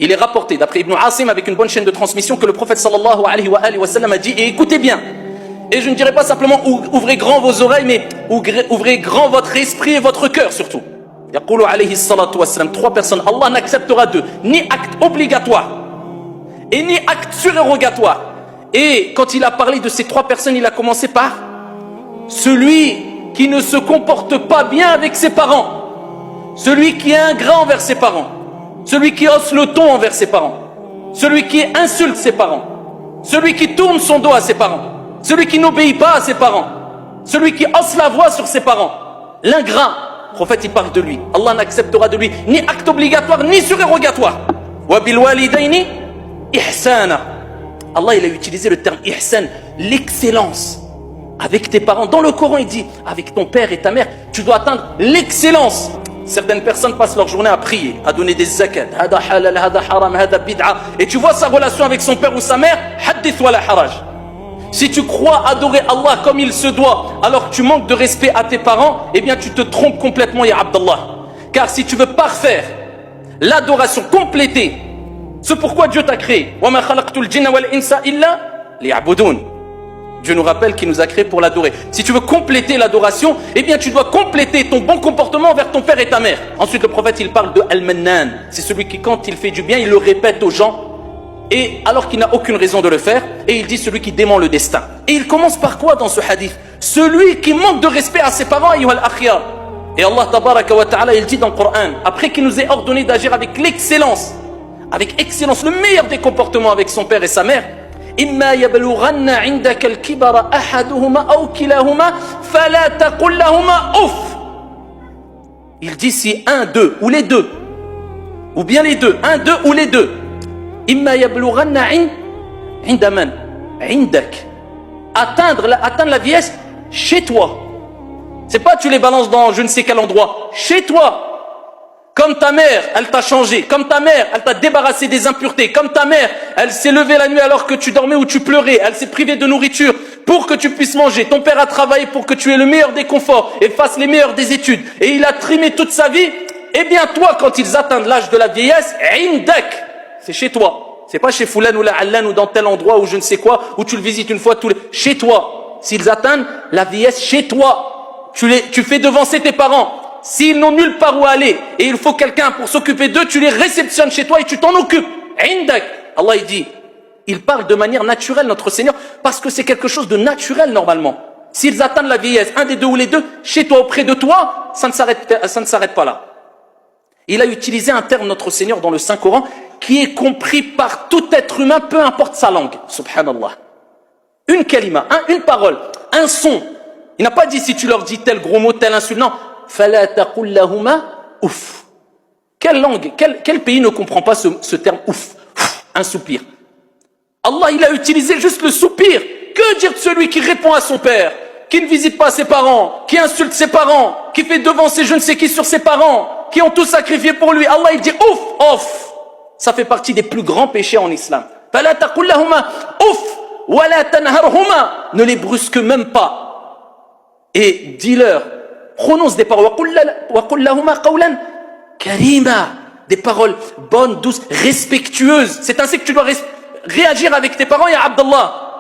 Il est rapporté d'après Ibn Asim avec une bonne chaîne de transmission que le prophète sallallahu alayhi wa sallam a dit, et écoutez bien, et je ne dirais pas simplement ouvrez grand vos oreilles, mais ouvrez grand votre esprit et votre cœur surtout. Yaqulu alayhi salatu wa sallam, 3 personnes, Allah n'acceptera d'eux ni acte obligatoire et ni acte surérogatoire. Et quand il a parlé de ces 3 personnes, il a commencé par celui qui ne se comporte pas bien avec ses parents, celui qui est ingrat envers ses parents, celui qui hausse le ton envers ses parents, celui qui insulte ses parents, celui qui tourne son dos à ses parents, celui qui n'obéit pas à ses parents, celui qui hausse la voix sur ses parents. L'ingrat, le prophète il parle de lui. Allah n'acceptera de lui ni acte obligatoire ni surérogatoire. Wa bil walidayni ihsana. Allah il a utilisé le terme ihsan, l'excellence avec tes parents. Dans le Coran il dit avec ton père et ta mère tu dois atteindre l'excellence. Certaines personnes passent leur journée à prier, à donner des zakat, hada halal, hada haram, hada bid'a, et tu vois sa relation avec son père ou sa mère, hadith wala haraj. Si tu crois adorer Allah comme il se doit, alors que tu manques de respect à tes parents, eh bien tu te trompes complètement, ya Abdallah. Car si tu veux parfaire l'adoration, compléter ce pourquoi Dieu t'a créé, wa ma khalaqtul jinna wal insa illa liya'budun. Dieu nous rappelle qu'il nous a créé pour l'adorer. Si tu veux compléter l'adoration, eh bien tu dois compléter ton bon comportement envers ton père et ta mère. Ensuite le prophète il parle de Al-Mannan. C'est celui qui quand il fait du bien, il le répète aux gens, et alors qu'il n'a aucune raison de le faire. Et il dit celui qui dément le destin. Et il commence par quoi dans ce hadith? Celui qui manque de respect à ses parents, ayyuhal akhyar. Et Allah tabaraka wa ta'ala il dit dans le Coran, après qu'il nous ait ordonné d'agir avec l'excellence, le meilleur des comportements avec son père et sa mère, إما يبلغن عندك الكبر أحدهما أو كلاهما فلا تقل لهما أف. Il dit si un, deux ou les deux, ou bien les deux, un, deux ou les deux. إما يبلغن عند من؟ عندك. Atteindre la vieillesse chez toi. C'est pas tu les balances dans je ne sais quel endroit, chez toi. Comme ta mère, elle t'a changé. Comme ta mère, elle t'a débarrassé des impuretés. Comme ta mère, elle s'est levée la nuit alors que tu dormais ou tu pleurais. Elle s'est privée de nourriture pour que tu puisses manger. Ton père a travaillé pour que tu aies le meilleur des conforts et fasses les meilleures des études. Et il a trimé toute sa vie. Eh bien toi, quand ils atteignent l'âge de la vieillesse, indak, c'est chez toi. C'est pas chez Foulan ou la Allan ou dans tel endroit ou je ne sais quoi, où tu le visites une fois tous les... Chez toi. S'ils atteignent la vieillesse chez toi, tu fais devancer tes parents. S'ils n'ont nulle part où aller et il faut quelqu'un pour s'occuper d'eux, tu les réceptionnes chez toi et tu t'en occupes. Indak. Allah il dit, il parle de manière naturelle notre Seigneur parce que c'est quelque chose de naturel normalement. S'ils atteignent la vieillesse, un des deux ou les deux, chez toi, auprès de toi, ça ne s'arrête pas là. Il a utilisé un terme notre Seigneur dans le Saint-Coran qui est compris par tout être humain, peu importe sa langue. Subhanallah. Une kalima, une parole, un son. Il n'a pas dit si tu leur dis tel gros mot, tel insulte. Non. فَلَا تَقُلْ لَهُمَا ouf. Quelle langue, quel pays ne comprend pas ce terme ouf, un soupir? Allah il a utilisé juste le soupir. Que dire de celui qui répond à son père, qui ne visite pas ses parents, qui insulte ses parents, qui fait devancer je ne sais qui sur ses parents, qui ont tout sacrifié pour lui? Allah il dit ouf, ouf. Ça fait partie des plus grands péchés en islam. فَلَا تَقُلْ لَهُمَا ouf وَلَا تَنْهَرْهُمَا. Ne les brusque même pas. Et dis-leur, prononce des paroles. Des paroles bonnes, douces, respectueuses. C'est ainsi que tu dois réagir avec tes parents, ya Abdallah.